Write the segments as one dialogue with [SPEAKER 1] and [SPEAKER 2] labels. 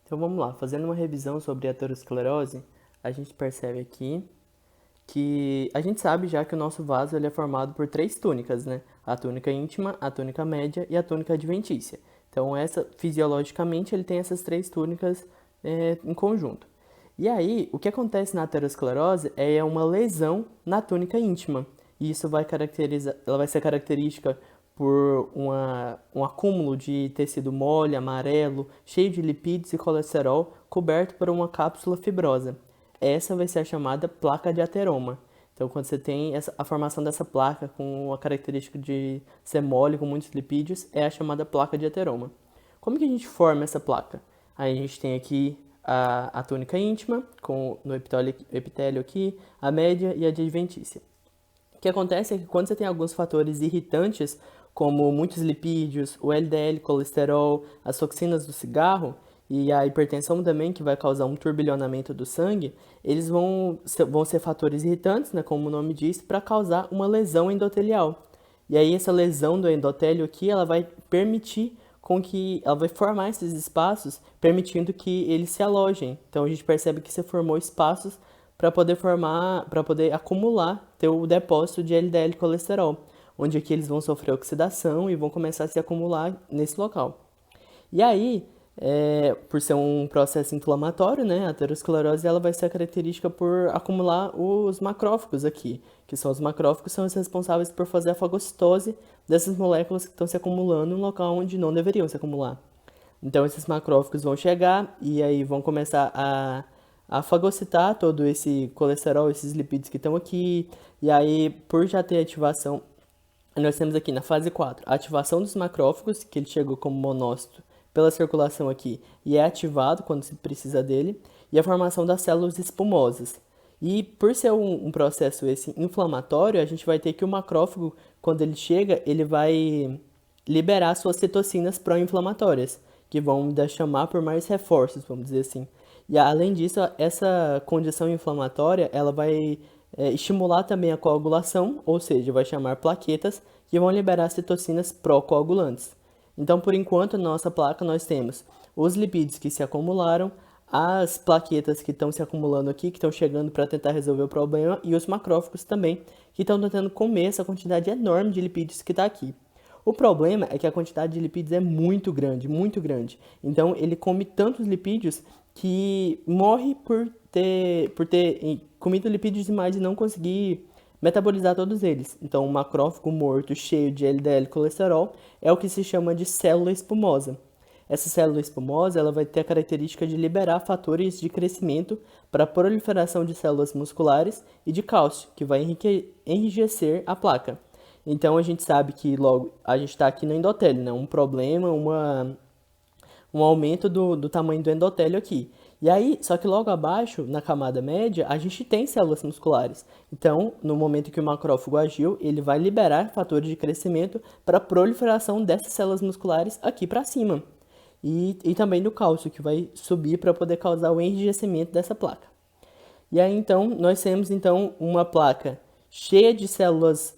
[SPEAKER 1] Então vamos lá, fazendo uma revisão sobre a aterosclerose, a gente percebe aqui que a gente sabe já que o nosso vaso ele é formado por três túnicas, né? A túnica íntima, a túnica média e a túnica adventícia. Então essa, fisiologicamente, ele tem essas três túnicas em conjunto. E aí, o que acontece na aterosclerose é uma lesão na túnica íntima. E isso vai caracterizar, ela vai ser característica por um acúmulo de tecido mole, amarelo, cheio de lipídios e colesterol, coberto por uma cápsula fibrosa. Essa vai ser a chamada placa de ateroma. Então, quando você tem a formação dessa placa com a característica de ser mole, com muitos lipídios, é a chamada placa de ateroma. Como que a gente forma essa placa? Aí a gente tem aqui a túnica íntima, com no epitélio aqui, a média e a adventícia. O que acontece é que quando você tem alguns fatores irritantes, como muitos lipídios, o LDL, colesterol, as toxinas do cigarro e a hipertensão também, que vai causar um turbilhonamento do sangue, eles vão ser fatores irritantes, né, como o nome diz, para causar uma lesão endotelial. E aí essa lesão do endotélio aqui, ela vai permitir com que ela vai formar esses espaços, permitindo que eles se alojem. Então a gente percebe que você formou espaços para poder formar, para poder acumular teu depósito de LDL colesterol, onde aqui eles vão sofrer oxidação e vão começar a se acumular nesse local. E aí, por ser um processo inflamatório, né, a aterosclerose ela vai ser característica por acumular os macrófagos aqui, que são os macrófagos são os responsáveis por fazer a fagocitose dessas moléculas que estão se acumulando em um local onde não deveriam se acumular. Então esses macrófagos vão chegar e aí vão começar a fagocitar todo esse colesterol, esses lipídios que estão aqui, e aí por já ter ativação, nós temos aqui na fase 4 a ativação dos macrófagos, que ele chegou como monócito pela circulação aqui e é ativado quando se precisa dele, e a formação das células espumosas. E por ser um processo esse inflamatório, a gente vai ter que o macrófago, quando ele chega, ele vai liberar suas citocinas pró-inflamatórias, que vão chamar por mais reforços, vamos dizer assim. E além disso, essa condição inflamatória, ela vai estimular também a coagulação, ou seja, vai chamar plaquetas que vão liberar citocinas pró-coagulantes. Então, por enquanto, na nossa placa nós temos os lipídios que se acumularam, as plaquetas que estão se acumulando aqui, que estão chegando para tentar resolver o problema, e os macrófagos também, que estão tentando comer essa quantidade enorme de lipídios que está aqui. O problema é que a quantidade de lipídios é muito grande, muito grande. Então ele come tantos lipídios que morre por ter comido lipídios demais e não conseguir metabolizar todos eles. Então, um macrófago morto cheio de LDL colesterol é o que se chama de célula espumosa. Essa célula espumosa ela vai ter a característica de liberar fatores de crescimento para a proliferação de células musculares e de cálcio, que vai enrijecer a placa. Então a gente sabe que logo a gente está aqui no endotélio, né? Um problema, um aumento do tamanho do endotélio aqui. E aí, só que logo abaixo, na camada média, a gente tem células musculares. Então, no momento que o macrófago agiu, ele vai liberar fatores de crescimento para a proliferação dessas células musculares aqui para cima. E também do cálcio, que vai subir para poder causar o enrijecimento dessa placa. E aí, então, nós temos então uma placa cheia de células,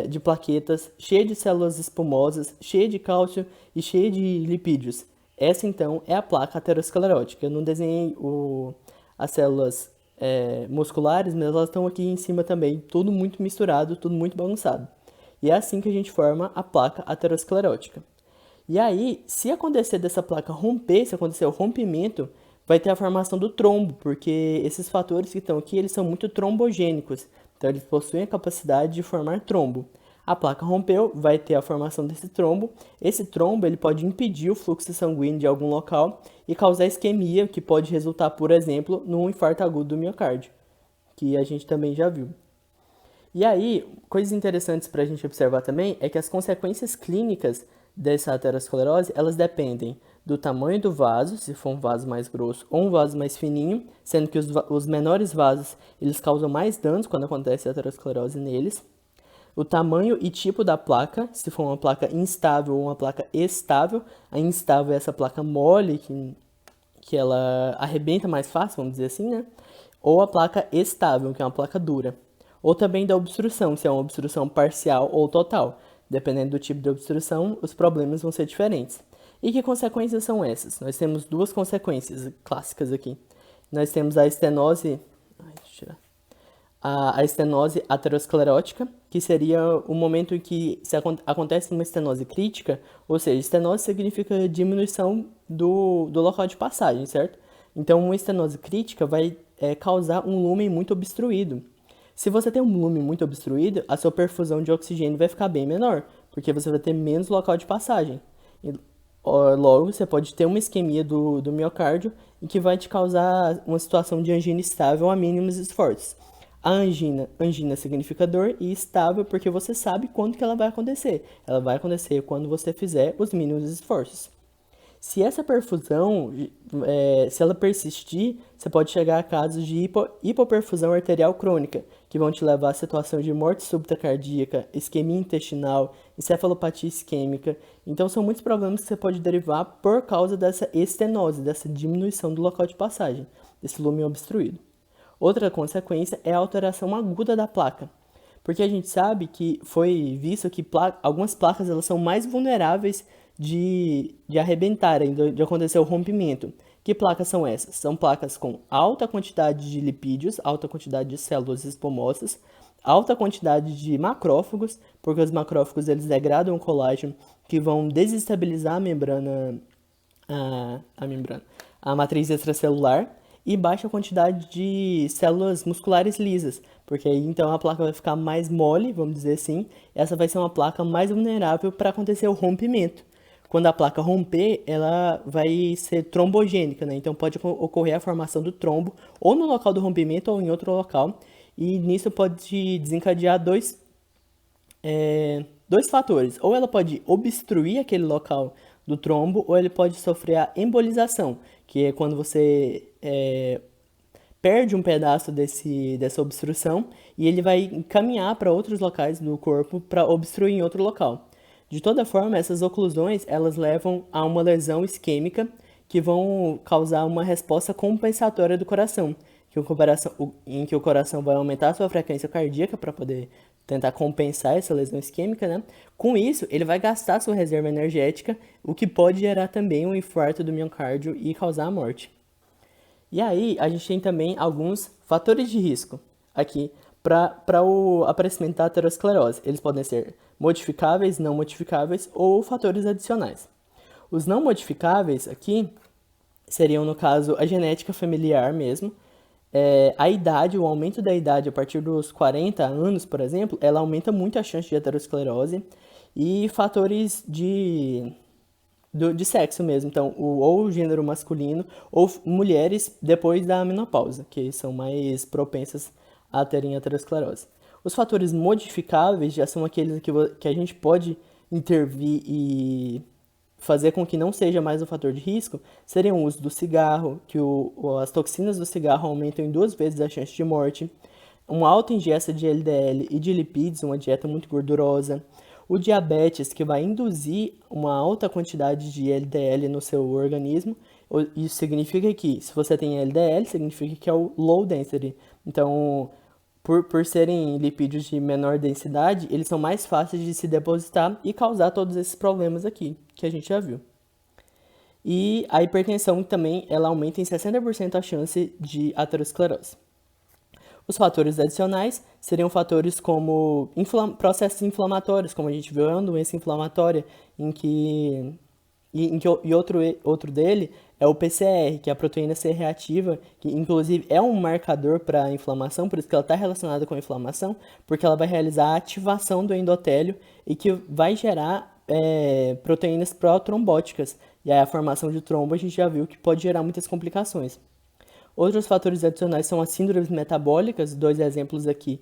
[SPEAKER 1] de plaquetas, cheia de células espumosas, cheia de cálcio e cheia de lipídios. Essa, então, é a placa aterosclerótica. Eu não desenhei as células musculares, mas elas estão aqui em cima também, tudo muito misturado, tudo muito bagunçado. E é assim que a gente forma a placa aterosclerótica. E aí, se acontecer dessa placa romper, se acontecer o rompimento, vai ter a formação do trombo, porque esses fatores que estão aqui, eles são muito trombogênicos. Então, eles possuem a capacidade de formar trombo. A placa rompeu, vai ter a formação desse trombo. Esse trombo ele pode impedir o fluxo sanguíneo de algum local e causar isquemia, que pode resultar, por exemplo, num infarto agudo do miocárdio, que a gente também já viu. E aí, coisas interessantes para a gente observar também é que as consequências clínicas dessa aterosclerose, elas dependem do tamanho do vaso, se for um vaso mais grosso ou um vaso mais fininho, sendo que os menores vasos, eles causam mais danos quando acontece a aterosclerose neles. O tamanho e tipo da placa, se for uma placa instável ou uma placa estável. A instável é essa placa mole, que ela arrebenta mais fácil, vamos dizer assim, né? Ou a placa estável, que é uma placa dura. Ou também da obstrução, se é uma obstrução parcial ou total. Dependendo do tipo de obstrução, os problemas vão ser diferentes. E que consequências são essas? Nós temos duas consequências clássicas aqui. Nós temos a estenose, deixa eu tirar, a estenose aterosclerótica, que seria o momento em que se acontece uma estenose crítica, ou seja, estenose significa diminuição do local de passagem, certo? Então, uma estenose crítica vai causar um lúmen muito obstruído. Se você tem um lúmen muito obstruído, a sua perfusão de oxigênio vai ficar bem menor, porque você vai ter menos local de passagem. E, logo, você pode ter uma isquemia do miocárdio e que vai te causar uma situação de angina estável a mínimos esforços. A angina significa dor e estável porque você sabe quando que ela vai acontecer. Ela vai acontecer quando você fizer os mínimos esforços. Se essa perfusão, se ela persistir, você pode chegar a casos de hipoperfusão arterial crônica, que vão te levar a situação de morte súbita cardíaca, isquemia intestinal, encefalopatia isquêmica. Então, são muitos problemas que você pode derivar por causa dessa estenose, dessa diminuição do local de passagem, desse lúmen obstruído. Outra consequência é a alteração aguda da placa, porque a gente sabe que foi visto que algumas placas elas são mais vulneráveis de arrebentarem, de acontecer o rompimento. Que placas são essas? São placas com alta quantidade de lipídios, alta quantidade de células esponmosas, alta quantidade de macrófagos, porque os macrófagos eles degradam o colágeno, que vão desestabilizar a matriz extracelular, e baixa quantidade de células musculares lisas, porque aí então a placa vai ficar mais mole, vamos dizer assim, essa vai ser uma placa mais vulnerável para acontecer o rompimento. Quando a placa romper, ela vai ser trombogênica, né? Então pode ocorrer a formação do trombo ou no local do rompimento ou em outro local, e nisso pode desencadear dois fatores. Ou ela pode obstruir aquele local do trombo, ou ele pode sofrer a embolização, que é quando você perde um pedaço dessa obstrução e ele vai encaminhar para outros locais do corpo para obstruir em outro local. De toda forma, essas oclusões elas levam a uma lesão isquêmica que vão causar uma resposta compensatória do coração, em que o coração vai aumentar a sua frequência cardíaca para poder tentar compensar essa lesão isquêmica, né? Com isso, ele vai gastar sua reserva energética, o que pode gerar também um infarto do miocárdio e causar a morte. E aí, a gente tem também alguns fatores de risco aqui para o aparecimento da aterosclerose. Eles podem ser modificáveis, não modificáveis ou fatores adicionais. Os não modificáveis aqui seriam, no caso, a genética familiar mesmo, a idade, o aumento da idade a partir dos 40 anos, por exemplo, ela aumenta muito a chance de aterosclerose, e fatores de sexo mesmo, então ou gênero masculino ou mulheres depois da menopausa, que são mais propensas a terem aterosclerose. Os fatores modificáveis já são aqueles que a gente pode intervir e fazer com que não seja mais um fator de risco, seriam o uso do cigarro, que as toxinas do cigarro aumentam em 2 vezes a chance de morte, uma alta ingesta de LDL e de lipídios, uma dieta muito gordurosa, o diabetes, que vai induzir uma alta quantidade de LDL no seu organismo. Isso significa que, se você tem LDL, significa que é o low density. Então, por serem lipídios de menor densidade, eles são mais fáceis de se depositar e causar todos esses problemas aqui, que a gente já viu. E a hipertensão também, ela aumenta em 60% a chance de aterosclerose. Os fatores adicionais seriam fatores como processos inflamatórios, como a gente viu, é uma doença inflamatória, e outro dele é o PCR, que é a proteína C reativa, que inclusive é um marcador para a inflamação, por isso que ela está relacionada com a inflamação, porque ela vai realizar a ativação do endotélio e que vai gerar proteínas protrombóticas. E aí a formação de trombo a gente já viu que pode gerar muitas complicações. Outros fatores adicionais são as síndromes metabólicas, 2 exemplos aqui.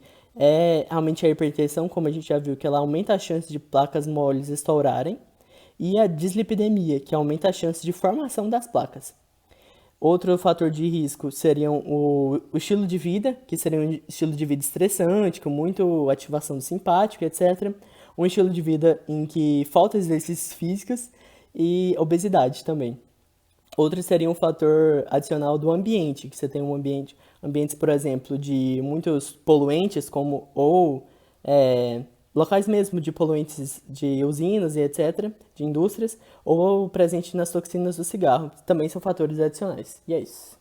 [SPEAKER 1] Realmente a hipertensão, como a gente já viu, que ela aumenta a chance de placas moles estourarem, e a dislipidemia, que aumenta a chance de formação das placas. Outro fator de risco seriam o estilo de vida, que seria um estilo de vida estressante, com muita ativação do simpático, etc. Um estilo de vida em que falta exercícios físicos e obesidade também. Outro seria um fator adicional do ambiente, que você tem ambientes, por exemplo, de muitos poluentes, como locais mesmo de poluentes de usinas e etc., de indústrias, ou presente nas toxinas do cigarro, também são fatores adicionais. E é isso.